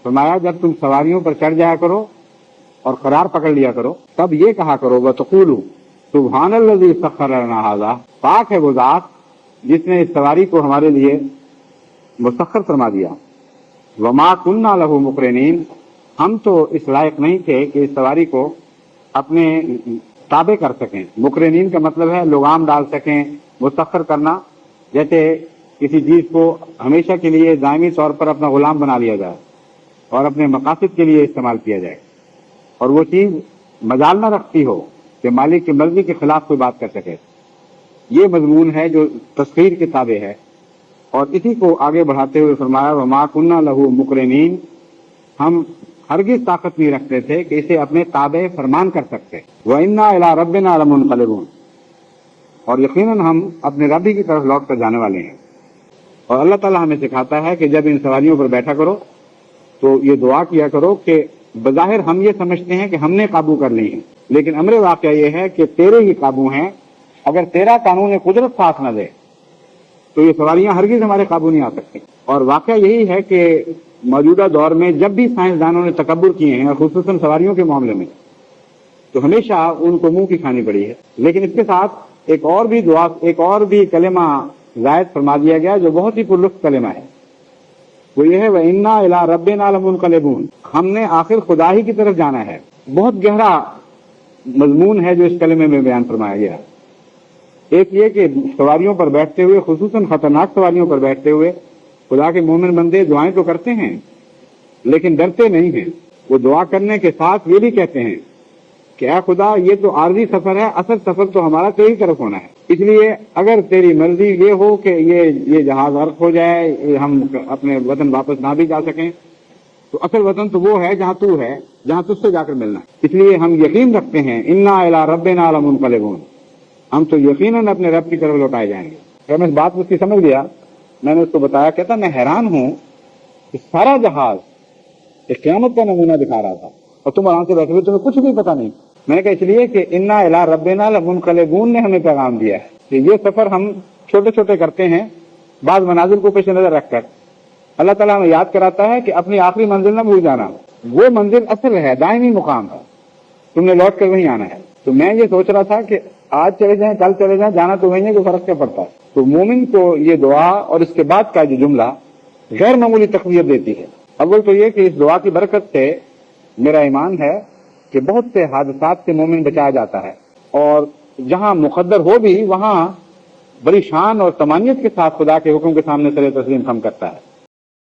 فرمایا جب تم سواریوں پر چڑھ جایا کرو اور قرار پکڑ لیا کرو تب یہ کہا کرو وَتَقُولُوا سبحان الذی سخر لنا ھذا، پاک ہے وہ ذات جس نے اس سواری کو ہمارے لیے مسخر فرما دیا، وما کننا لہ مقرنین، ہم تو اس لائق نہیں تھے کہ اس سواری کو اپنے تابع کر سکیں۔ مقرنین کا مطلب ہے لگام ڈال سکیں، مسخر کرنا، جیسے کسی چیز کو ہمیشہ کے لیے دائمی طور پر اپنا غلام بنا لیا جائے اور اپنے مقاصد کے لیے استعمال کیا جائے، اور وہ چیز مجال نہ رکھتی ہو کہ مالک کی مرضی کے خلاف کوئی بات کر سکے۔ یہ مضمون ہے جو تسخیر کے تابع ہے، اور اسی کو آگے بڑھاتے ہوئے فرمایا وما کننا لہ مقرنین، ہم ہرگز طاقت نہیں رکھتے تھے کہ اسے اپنے تابع فرمان کر سکتے۔ وَإِنَّا إِلَىٰ رَبِّنَا لَمُنْقَلِبُونَ، اور یقیناً ہم اپنے رب ہی کی طرف لوٹ کر جانے والے ہیں۔ اور اللہ تعالیٰ ہمیں سکھاتا ہے کہ جب ان سواریوں پر بیٹھا کرو تو یہ دعا کیا کرو کہ بظاہر ہم یہ سمجھتے ہیں کہ ہم نے قابو کر لی ہے، لیکن امر واقعہ یہ ہے کہ تیرے ہی قابو ہیں۔ اگر تیرا قانون قدرت ساتھ نہ دے تو یہ سواریاں ہرگز ہمارے قابو نہیں آ سکتی۔ اور واقعہ یہی ہے کہ موجودہ دور میں جب بھی سائنسدانوں نے تکبر کیے ہیں، خصوصاً سواریوں کے معاملے میں، تو ہمیشہ ان کو منہ کی کھانی پڑی ہے۔ لیکن اس کے ساتھ ایک اور بھی کلمہ زائد فرما دیا گیا جو بہت ہی پرلطف کلمہ ہے، وہ یہ ہے وَإِنَّا إِلَىٰ رَبِّنَا لَمُنْقَلِبُونَ، ہم نے آخر خدا ہی کی طرف جانا ہے۔ بہت گہرا مضمون ہے جو اس کلمے میں بیان فرمایا گیا۔ ایک یہ کہ سواریوں پر بیٹھتے ہوئے، خصوصاً خطرناک سواریوں پر بیٹھتے ہوئے، خدا کے مومن بندے دعائیں تو کرتے ہیں لیکن ڈرتے نہیں ہیں۔ وہ دعا کرنے کے ساتھ یہ بھی کہتے ہیں کہ اے خدا یہ تو عارضی سفر ہے، اصل سفر تو ہمارا تیری طرف ہونا ہے، اس لیے اگر تیری مرضی یہ ہو کہ یہ جہاز غرق ہو جائے، ہم اپنے وطن واپس نہ بھی جا سکیں، تو اصل وطن تو وہ ہے جہاں تو ہے، جہاں تجھ سے جا کر ملنا ہے۔ اس لیے ہم یقین رکھتے ہیں انا الی ربنا لمنقلبون، ہم تو یقیناً اپنے رب کی طرف لوٹائے جائیں گے۔ جب میں اس بات کو سمجھ گیا، میں نے اس کو بتایا، کہتا میں حیران ہوں کہ سارا جہاز ایک قیامت کا نمونہ دکھا رہا تھا اور تم آرام سے بیٹھے ہوئے، تمہیں کچھ بھی پتا نہیں۔ میں نے کہا اس لیے کہ انا الی ربنا لمنقلبون نے ہمیں پیغام دیا ہے کہ یہ سفر ہم چھوٹے چھوٹے کرتے ہیں بعض منازل کو پیش نظر رکھ کر۔ اللہ تعالیٰ ہمیں یاد کراتا ہے کہ اپنی آخری منزل نہ بھول جانا، وہ منزل اصل ہے، دائمی مقام ہے، تم نے لوٹ کر وہیں آنا ہے۔ تو میں یہ سوچ رہا تھا کہ آج چلے جائیں کل چلے جائیں، جانا تو وہیں ہے، کوئی فرق کیا پڑتا ہے۔ تو مومن کو یہ دعا اور اس کے بعد کا جو جملہ غیر معمولی تقویت دیتی ہے۔ اول تو یہ کہ اس دعا کی برکت سے میرا ایمان ہے کہ بہت سے حادثات سے مومن بچایا جاتا ہے، اور جہاں مقدر ہو بھی وہاں بڑی شان اور تمانیت کے ساتھ خدا کے حکم کے سامنے سر تسلیم خم کرتا ہے۔